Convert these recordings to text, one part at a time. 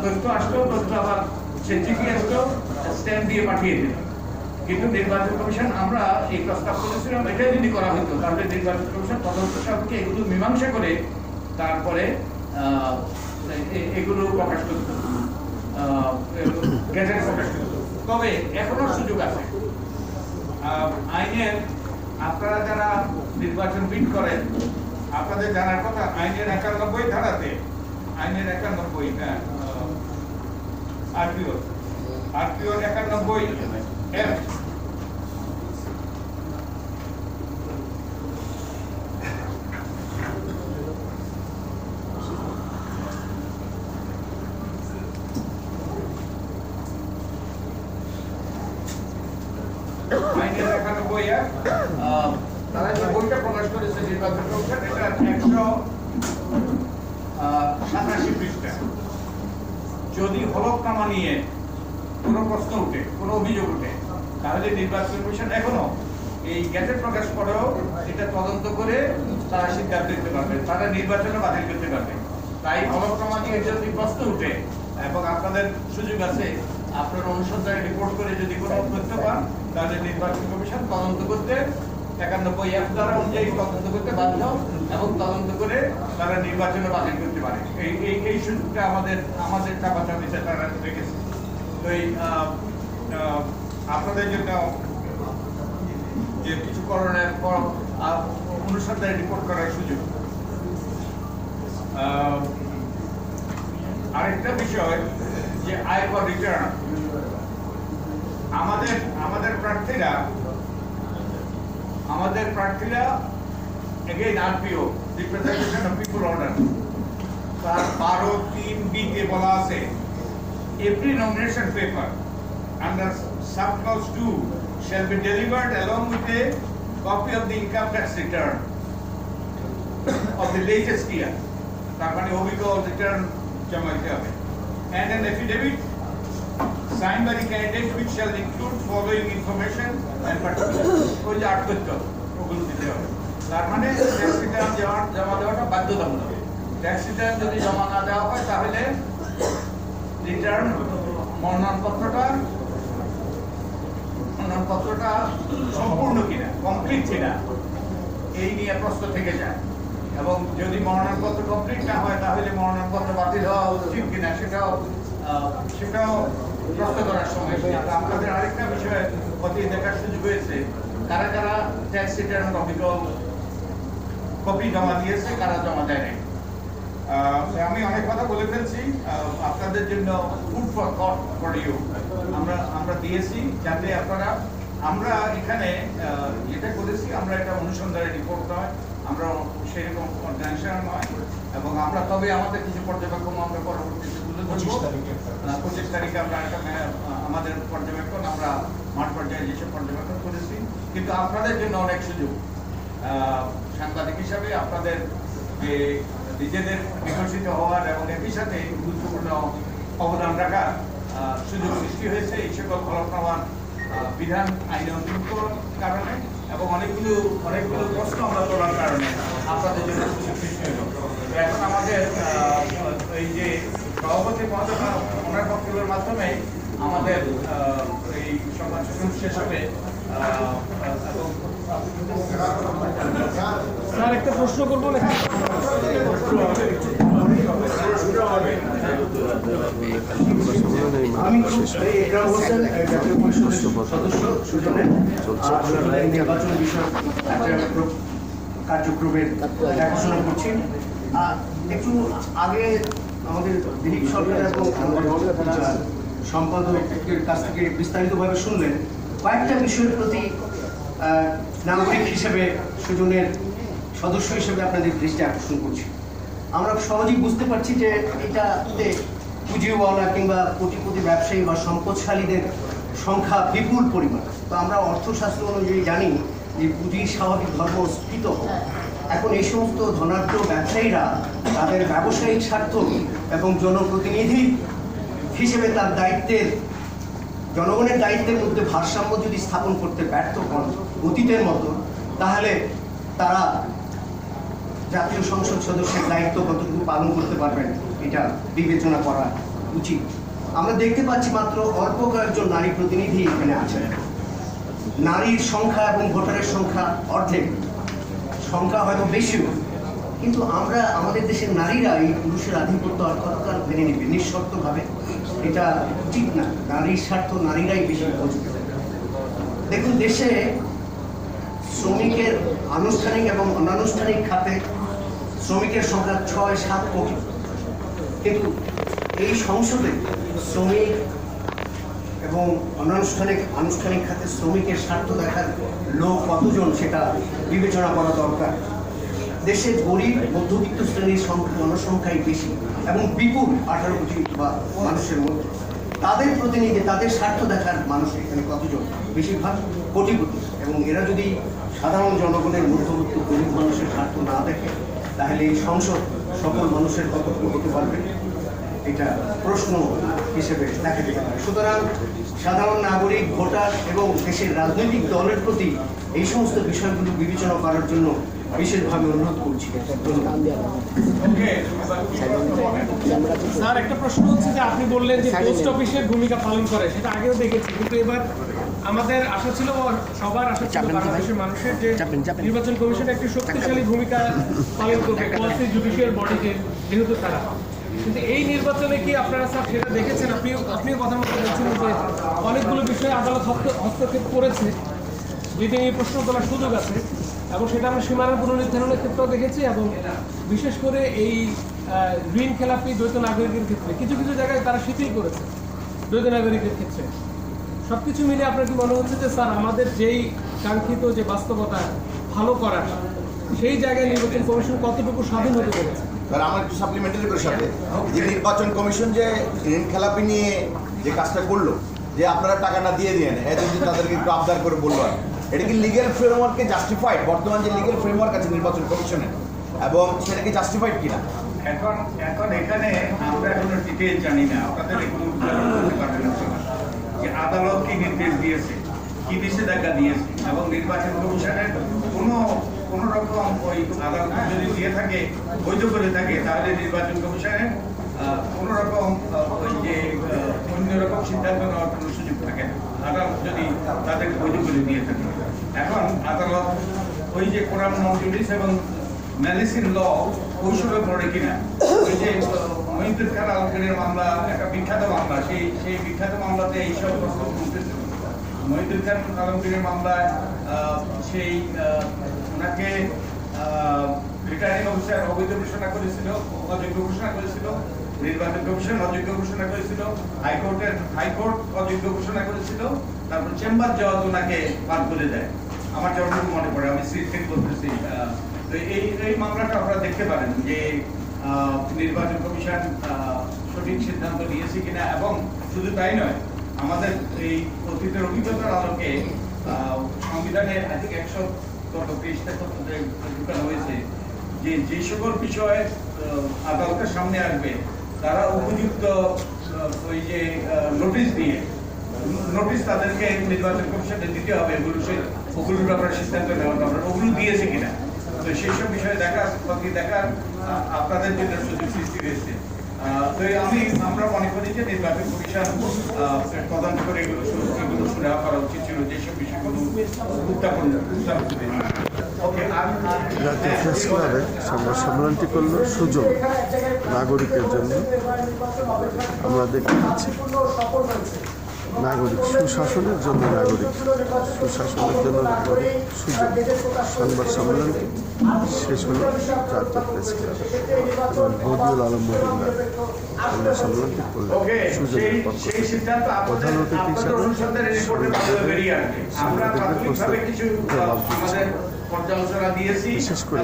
তথ্য আসলো, তথ্য আবার সে চিঠি আসলো, স্ট্যাম্প দিয়ে পাঠিয়ে দিল। কিন্তু নির্বাচন কমিশন, আমরা এই প্রস্তাব করেছিলাম এটাই যদি করা হতো তাহলে নির্বাচন কমিশন তদন্ত সাপেক্ষে এগুলো মীমাংসা করে তারপরে এগুলো প্রকাশ করত, গেজেট প্রকাশ করত। তবে এখনো সুযোগ আছে। আইনের, আপনারা যারা নির্বাচন বিট করেন আপনাদের জানার কথা, আইনের 91 ধারাতে, আইনের 91, হ্যাঁ, আরপিও 91 এর তারা যে বইটা প্রকাশ করেছে নির্বাচন কমিশন, এটা 187 পৃষ্ঠা। যদি হলফনামা নিয়ে কোনো প্রশ্ন উঠে, কোনো অভিযোগ উঠে, তাহলে নির্বাচন কমিশন এখনো এই গেজেট প্রকাশ করেও এটা তদন্ত করে তারা সিদ্ধান্ত নিতে পারবে, তারা নির্বাচনে বাতিল করতে পারবে। তাই হলফনামা নিয়ে যদি প্রশ্ন উঠে এবং আপনাদের সুযোগ আছে, আপনারা অনুসন্ধানে রিপোর্ট করে যদি কোনো তথ্য পান তাহলে নির্বাচন কমিশন তদন্ত করতে 91 ধারা অনুযায়ী তদন্ত করতে বাধ্য এবং তদন্ত করে তারা নির্বাচনে বাতিল করতে পারে। এই সুযোগটা আমাদের চাপাচাপিতে তারা রেখেছে। তো এই আপনাদের জন্য যে কিছু করণের পর অনুসন্ধানে রিপোর্ট করার সুযোগ। আরেকটা বিষয় যে আয়কর রিটার্ন, আমাদের প্রার্থীরা again RPO, Representation of People Order, তার 12(3)B তে বলা আছে every nomination paper under subclause 2 shall be delivered along with a copy of the income tax return of the latest year, তার মানে অভিজ্ঞ রিটার্ন জমা দিতে হবে, and an affidavit signed by the candidate which shall include following information and particulars. ওই যে 8 তথ্য ওগুলো দিতে হবে। তার মানে ট্যাক্স রিটার্ন জমা দেওয়াটা বাধ্যতামূলক। ট্যাক্স রিটার্ন যদি জমা না দেওয়া হয় তাহলে রিটার্ন মনোনয়নপত্রটা সম্পূর্ণ কিনা, কমপ্লিট কিনা, এই নিয়ে প্রশ্ন থেকে যায়। এবং যদি মনোনয়নপত্র কমপ্লিট না হয় তাহলে মনোনয়নপত্র বাতিল হওয়া উচিত কিনা সেটাও প্রশ্ন করার সময়। আপনাদের আরেকটা বিষয় খতিয়ে দেখার সুযোগ হয়েছে, কারা ট্যাক্স রিটার্ন কপি জমা দিয়েছে, কারা জমা দেয় নাই। আমি অনেক কথা বলে ফেলছি, আপনাদের জন্য food for thought for you আমরা দিয়েছি, যাতে আমরা এখানে যেটা করেছি, আমরা এটা অনুসন্ধানের রিপোর্ট নয়, আমরা সেরকম টেনশন নয়, এবং আমরা তবে আমাদের কিছু পর্যবেক্ষণ আমরা পরবর্তীতে তুলে ধরবো। 25 তারিখে আমরা আমাদের পর্যবেক্ষণ, আমরা মাঠ পর্যায়ে যেসব পর্যবেক্ষণ করেছি। কিন্তু আপনাদের জন্য অনেক সুযোগ, সাংবাদিক হিসাবে আপনাদের যে নিজেদের বিকশিত হওয়ার এবং একই সাথে গুরুত্বপূর্ণ অবদান রাখার সুযোগ সৃষ্টি হয়েছে এই সকল হলফনামার বিধান আইনে অন্তর্ভুক্ত কারণে, এবং অনেকগুলো প্রশ্ন আমরা তোলার কারণে আপনাদের জন্য সুযোগ সৃষ্টি হলো। এখন আমাদের এই যে সভাপতি মহোদয় ওনার বক্তব্যের মাধ্যমে আমাদের এই সংবাদ সম্মেলন শেষ হবে। স্যার একটা প্রশ্ন করবো না? আমি জাতীয় পরিষদের সদস্য সুজনের নির্বাচন বিষয়ক কার্যক্রমের দেখাশোনা করছি। একটু আগে আমাদের দিলীপ সরকার এবং সম্পাদকের কাছ থেকে বিস্তারিতভাবে শুনলেন। কয়েকটা বিষয়ের প্রতি নাগরিক হিসেবে, সুজনের সদস্য হিসেবে আপনাদের দৃষ্টি আকর্ষণ করছি। আমরা সহজেই বুঝতে পারছি যে এটাতে পুঁজিওয়ালা কিংবা কোটিপতি ব্যবসায়ী বা সম্পদশালীদের সংখ্যা বিপুল পরিমাণ। তো আমরা অর্থশাস্ত্র অনুযায়ী জানি যে পুঁজির স্বাভাবিক ধর্ম স্ফীত হয়। এখন এই সমস্ত ধনাঢ্য ব্যবসায়ীরা তাদের ব্যবসায়িক স্বার্থ এবং জনপ্রতিনিধি হিসেবে তার দায়িত্বের, জনগণের দায়িত্বের মধ্যে ভারসাম্য যদি স্থাপন করতে ব্যর্থ হন অতীতের মতো, তাহলে তারা জাতীয় সংসদ সদস্যের দায়িত্ব কতটুকু পালন করতে পারবেন এটা বিবেচনা করা উচিত। আমরা দেখতে পাচ্ছি মাত্র অল্প কয়েকজন নারী প্রতিনিধি এখানে আছেন। নারীর সংখ্যা এবং ভোটারের সংখ্যা অর্ধেক, সংখ্যা হয়তো বেশিও, কিন্তু আমরা আমাদের দেশের নারীরা এই পুরুষের আধিপত্য আর কতকাল মেনে নেবে নিঃশর্তভাবে? এটা ঠিক না। নারীর স্বার্থ নারীরাই বেশি বুঝবে। দেখুন, দেশে শ্রমিকের আনুষ্ঠানিক এবং অনানুষ্ঠানিক খাতে শ্রমিকের সংখ্যা ৬-৭ কোটি, কিন্তু এই সংসদে শ্রমিক এবং আনুষ্ঠানিক খাতে শ্রমিকের স্বার্থ দেখার লোক কতজন সেটা বিবেচনা করা দরকার। দেশে গরিব মধ্যবিত্ত শ্রেণীর জনসংখ্যাই বেশি এবং বিপুল 18 কোটি বা মানুষের মধ্যে তাদের প্রতিনিধি, তাদের স্বার্থ দেখার মানুষ এখানে কতজন? বেশিরভাগ কোটিপতি। এবং এরা যদি সাধারণ জনগণের মধ্যবিত্ত গরিব মানুষের স্বার্থ না দেখে, তাহলে এই সংসদ সকল মানুষের কতটুকু হতে পারবে? এটা প্রশ্ন হিসেবে দেখা যেতে পারে। সুতরাং সাধারণ নাগরিক, ভোটার এবং দেশের রাজনৈতিক দলের প্রতি এই সমস্ত বিষয়গুলো বিবেচনা করার জন্য বিশেষভাবে অনুরোধ করছি। স্যার, একটা প্রশ্ন হচ্ছে যে আপনি বললেন যে পোস্ট অফিসের ভূমিকা পালন করে, সেটা আগেও দেখেছি, কিন্তু এবার আমাদের আশা ছিল, সবার আশা ছিল বাংলাদেশের মানুষের যে নির্বাচন কমিশন একটি শক্তিশালী ভূমিকা পালন করবে পলিসি জুডিশিয়াল বডিকে, যেহেতু তারা। কিন্তু এই নির্বাচনে কি আপনারা স্যার সেটা দেখেছেন? আপনিও কথা মতো বলছিলেন যে অনেকগুলো বিষয়ে আদালত হস্তক্ষেপ করেছে, যেটি নিয়ে প্রশ্ন তোলার সুযোগ আছে, এবং সেটা আমরা সীমানা পুনর্নির্ধারণের ক্ষেত্রেও দেখেছি, এবং বিশেষ করে এই ঋণ খেলাপি দ্বৈত নাগরিকের ক্ষেত্রে কিছু কিছু জায়গায় তারা শিথিল করেছে দ্বৈত নাগরিকের ক্ষেত্রে। সব কিছু মিলে আপনার কি মনে হচ্ছে যে স্যার আমাদের যেই কাঙ্ক্ষিত যে বাস্তবতা ভালো করার, সেই জায়গায় নির্বাচন কমিশন কতটুকু স্বাধীন হতে পেরেছে? স্যার, আমার একটু সাপ্লিমেন্টারি করে সাথে যে নির্বাচন কমিশন যে ঋণ খেলাপি নিয়ে যে কাজটা করলো, যে আপনারা টাকাটা দিয়ে দিয়েন, যদি তাদেরকে একটু আবদার করে বললো, এটা কি লিগ্যাল ফ্রেমওয়ার্কে জাস্টিফাইড? বর্তমান যে লিগ্যাল ফ্রেমওয়ার্ক আছে নির্বাচন কমিশনের, এবং সেটা কি জাস্টিফাইড কিনা? এখন এখানে আমরা এখনো ডিটেইল জানি না। আপনাদের একটু বলতে পারবেন যে আদালত কি নির্দেশ দিয়েছে, কি নিষেধাজ্ঞা দিয়েছে, এবং নির্বাচন কমিশনের কোনো রকম ওই আদালত যদি দিয়ে থাকে, বৈধ করে থাকে, তাহলে নির্বাচন কমিশনের কোনো রকম ওই যে অন্য রকম সিদ্ধান্ত নেওয়ার কোনো সুযোগ থাকে না, আদালত যদি তাদের বৈধ করে দিয়ে থাকে। এখন আদালত ওই যে কোরআন নন জুডিস এবং মেডিসিন ল ওইসবে পড়ে কিনা, ওই যে মহিউদ্দিন খান আলমগীরের মামলা, একটা বিখ্যাত মামলা, সেই বিখ্যাত মামলাতে এইসব প্রশ্ন উঠেছিল। মহিউদ্দিন খান আলমগীরের মামলায় সেই ওনাকে রিটার্নিং অফিসার অবৈধ ঘোষণা করেছিল, অযোগ্য ঘোষণা করেছিল, নির্বাচন কমিশন অযোগ্য ঘোষণা করেছিল, হাইকোর্ট অযোগ্য ঘোষণা করেছিল, তারপর চেম্বার জজ ওনাকে বাদ করে দেয়। আমার যতটুকু মনে পড়ে, আমি সিট থেকে বলতেছি। তো এই মামলাটা আপনারা দেখতে পারেন যে নির্বাচন কমিশন সঠিক সিদ্ধান্ত নিয়েছে কিনা। এবং শুধু তাই নয়, আমাদের এই অতীতের অভিজ্ঞতার আলোকে সংবিধানে আজকে 100 পৃষ্ঠা ঢুকানো হয়েছে যে সকল বিষয়ে আদালতের সামনে আসবে, তারা উপযুক্ত ওই যে নোটিশ তাদেরকে নির্বাচন কমিশনে দিতে হবে, ওগুলোর ব্যাপারে সিদ্ধান্ত নেওয়ার ব্যাপারে ওগুলো দিয়েছে কিনা। তো সেই সব বিষয়ে দেখার আপনাদের জন্য সুযোগ সৃষ্টি হয়েছে। তো আমরা মনে করি যে নির্বাচন কমিশন তদন্ত করে এগুলো সুরাহা করা উচিত ছিল, যেসব বিষয়গুলো উত্থাপন। জাতীয় প্রেস ক্লাবে সংবাদ সম্মেলনটি করল সুযোগ নাগরিকের জন্য। আমরা দেখতে পাচ্ছি নাগরিক সুশাসনের জন্য, সুশাসনের জন্য নাগরিক সুযোগ। সংবাদ সম্মেলনটি শেষ হল জাতীয় প্রেস ক্লাবে এবং বদিউল আলম মজুমদার সংবাদ সম্মেলনটি করলেন সুযোগের পক্ষ থেকে। প্রধান অতিথি হিসাবে সাংবাদিকদের প্রস্তাব জবাব দিচ্ছেন। বিশেষ করে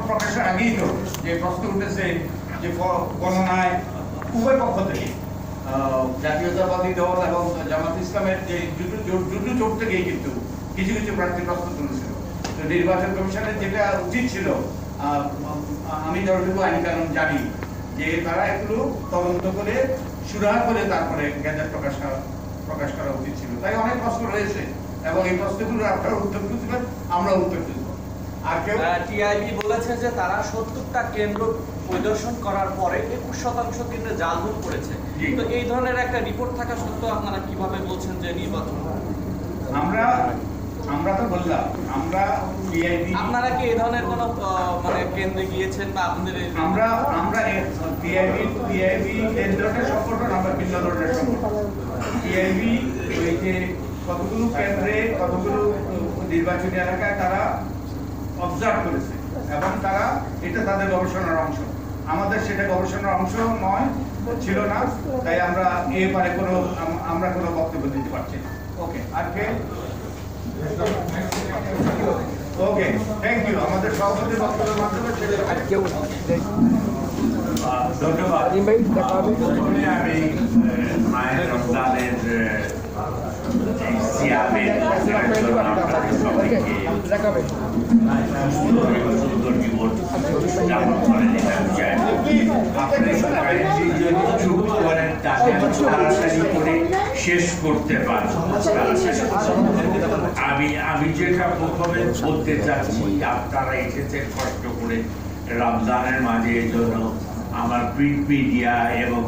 প্রকাশের আগেই তো যে প্রশ্ন উঠেছে যে গণনায় উভয় পক্ষ থেকে জাতীয়তাবাদী দল এবং জামাত ইসলামের যে দুটো জোট থেকেই কিন্তু কিছু কিছু প্রার্থী প্রশ্ন তুলেছিল। তো নির্বাচন কমিশনের যেটা উচিত ছিল, আমি যতটুকু আইন কানুন জানি, যে তারা একটু তদন্ত করে সুরাহা করে তারপরে গেজেট প্রকাশ করা উচিত ছিল। তাই অনেক প্রশ্ন রয়েছে এবং এই প্রশ্নগুলো আপনারা উত্তর খুঁজবেন, আমরা উত্তর খুঁজব। আর কেউ টিআইবি বলেছে যে তারা 70টা কেন্দ্র পরিদর্শন করার পরে 21% কেন্দ্রে জালভোট করেছে। তো এই ধরনের একটা রিপোর্ট থাকা সত্ত্বেও আপনারা কিভাবে বলছেন যে নির্বাচন? আমরা তো বললাম, আমরা টিআইবি, আপনারা কি এই ধরনের কোনো মানে কেন্দ্রে গিয়েছেন বা আপনাদের আমরা টিআইবি কেন্দ্রটা সম্পর্ক আমরা ভিন্ন ধরনের সম্পর্ক। টিআইবি ওই যে কতগুলো কেন্দ্রে কতগুলো নির্বাচনী এলাকায় তারা অবজার্ভ করেছে এবং তারা এটা তাদের গবেষণার অংশ। আমাদের সেটা গবেষণার অংশ নয়, ছিল না, তাই আমরা এ পারে আমরা কোনো বক্তব্য দিতে পারছি না। ওকে, আর কে? ওকে, থ্যাংক ইউ। আমাদের সভাপতির বক্তব্যের মাধ্যমে ধন্যবাদ। প্রথমে আমি মায়ের রমজানের সিয়ামের জন্য আপনাদের সবাইকে সুন্দর জীবন যাপন করেন এটা চাই। আপনি চুপ করেন যাতে তাড়াতাড়ি করে শেষ করতে পারেন। আমি যেটা প্রথমে বলতে চাচ্ছি, আপনারা এসেছেন কষ্ট করে রমজানের মাঝে এর জন্য আমার প্রিন্ট মিডিয়া এবং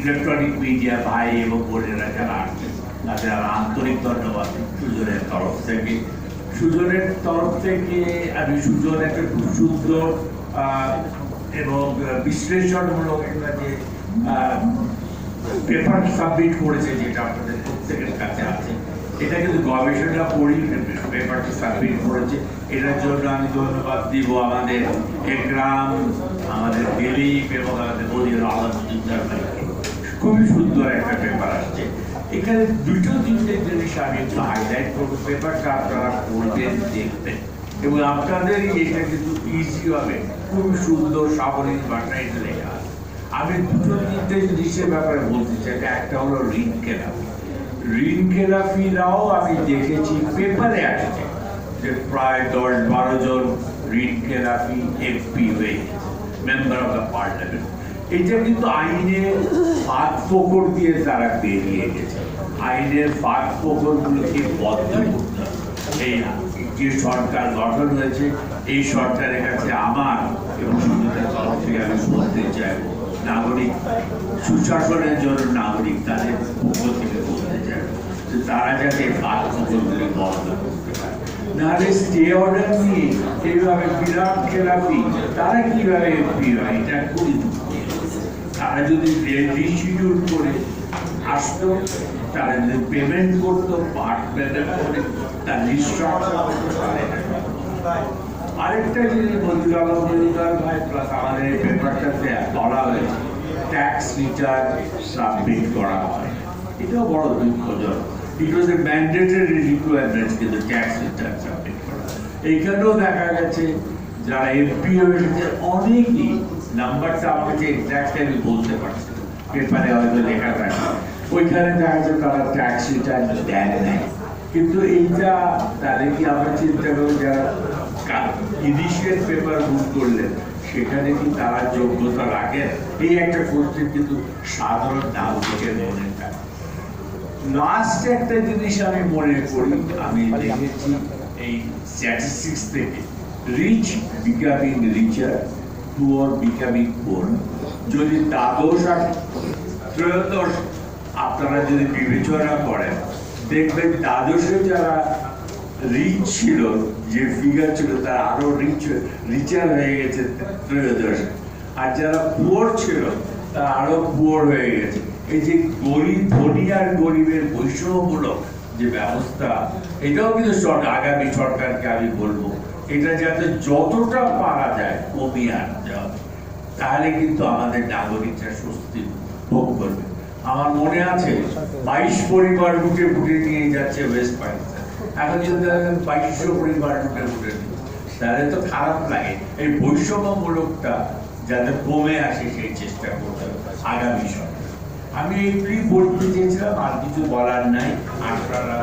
ইলেকট্রনিক মিডিয়া ভাই এবং বোনেরা যারা আসছেন তাদের আমার আন্তরিক ধন্যবাদ। সুজনের তরফ থেকে আমি সুজন একটা খুব সুন্দর এবং বিশ্লেষণমূলক একটা যে পেপার সাবমিট করেছে, যেটা আপনাদের প্রত্যেকের কাছে আছে, এটা কিন্তু গবেষণা পড়ি পেপারটা সাবমিট করেছে। এটার জন্য আমি ধন্যবাদ দিব আমাদের একরাম, আমাদের দিলীপ এবং আমাদের বদির আলমজুদ্দার ভাইকে। খুবই সুন্দর একটা পেপার আসছে। এখানে দুটো তিনটে জিনিস আমি একটু হাইলাইট করবো। পেপারটা আপনারা পড়বেন, দেখবেন এবং আপনাদের এটা কিন্তু ইজি হবে, খুবই সুন্দর সাবলীল ভাষায় এটা লেখা। আমি দুটো তিনটে জিনিসের ব্যাপারে বলতে চাই। একটা হলো ঋণ খেলাপিরাও আমি দেখেছি পেপারে আসছে যে প্রায় 10-12 জন ঋণ খেলাপি এমপি হয়ে মেম্বার অফ দ্য পার্লামেন্ট। এটা কিন্তু আইনের ফাঁক ফোকর দিয়ে তারা বেরিয়ে গেছে। আইনের ফাঁক ফোকরগুলোকে বন্ধ করতে হবে। এই যে সরকার গঠন হয়েছে, এই সরকারের কাছে আমার এবং সুন্দরের তরফ থেকে আমি বলতে চাইব, নাগরিক সুশাসনের জন্য নাগরিক তাদের পক্ষ থেকে বলতে চাইব যে তারা যাতে ফাঁক ফোকরগুলি বন্ধ করতে পারে। নাহলে স্টে অর্ডার নিয়ে এইভাবে বিরাট খেলাপি তারা কিভাবে এমপি হয়, এটা খুবই দুঃখ। তারা যদি রিশিডিউল করে আসতো, তারা যদি পেমেন্ট করতো, পার্ট পেমেন্ট করে তার আরেকটা জিনিস বলতে ভাই প্লাস আমাদের এই পেপারটাতে বলা হয়েছে ট্যাক্স রিটার্ন সাবমিট করা হয়। এটাও বড় দুঃখজনক। ইট ওয়াজ এ ম্যান্ডেটরি রিকোয়ারমেন্ট, কিন্তু ট্যাক্স রিটার্ন সাবমিট করা। এইখানেও দেখা গেছে যারা এমপি হয়েছে অনেকই, নাম্বারটা আমাকে এক্সাক্টলি আমি বলতে পারছি না, পেপারে হয়তো লেখা থাকে, ওইখানে দেখা যাচ্ছে তারা ট্যাক্স রিটার্ন দেন নাই। কিন্তু এইটা তাদের কি আমরা চিন্তা করি যারা ইনিশিয়াল পেপার বুক করলেন সেখানে কি তারা যোগ্যতা রাখেন? এই একটা কোশ্চেন কিন্তু সাধারণ নাগরিকের মনে থাকে। লাস্ট একটা জিনিস আমি মনে করি, আমি দেখেছি এই স্ট্যাটিস্টিক্স থেকে, rich becoming richer, poor becoming poor. যদি দ্বাদশ আর ত্রয়োদশ আপনারা যদি বিবেচনা করেন, দেখবেন দ্বাদশে যারা রিচ ছিল, যে ফিগার ছিল, তারা আরো রিচার হয়ে গেছে ত্রয়োদশ। আর যারা পুয়ার ছিল তারা আরো পুয়ার হয়ে গেছে। এই যে গরিব ধনী আর গরিবের বৈষম্যমূলক যে ব্যবস্থা, এটাও কিন্তু আগামী সরকারকে আমি বলবো এটা যাতে যতটা পারা যায় কমিয়ে আনতে হবে, তাহলে কিন্তু আমাদের নাগরিকরা স্বস্তি ভোগ করবে। আমার মনে আছে 22 পরিবার বুটে নিয়ে যাচ্ছে ওয়েস্ট পাকিস্তান, এখন যদি 2200 পরিবার বুটে তাহলে তো খারাপ লাগে। এই বৈষম্যমূলকটা যাতে কমে আসে সেই চেষ্টা করতে হবে আগামী সরকার। আমি এইগুলি বলতে চেয়েছিলাম, আর কিছু বলার নাই। আপনারা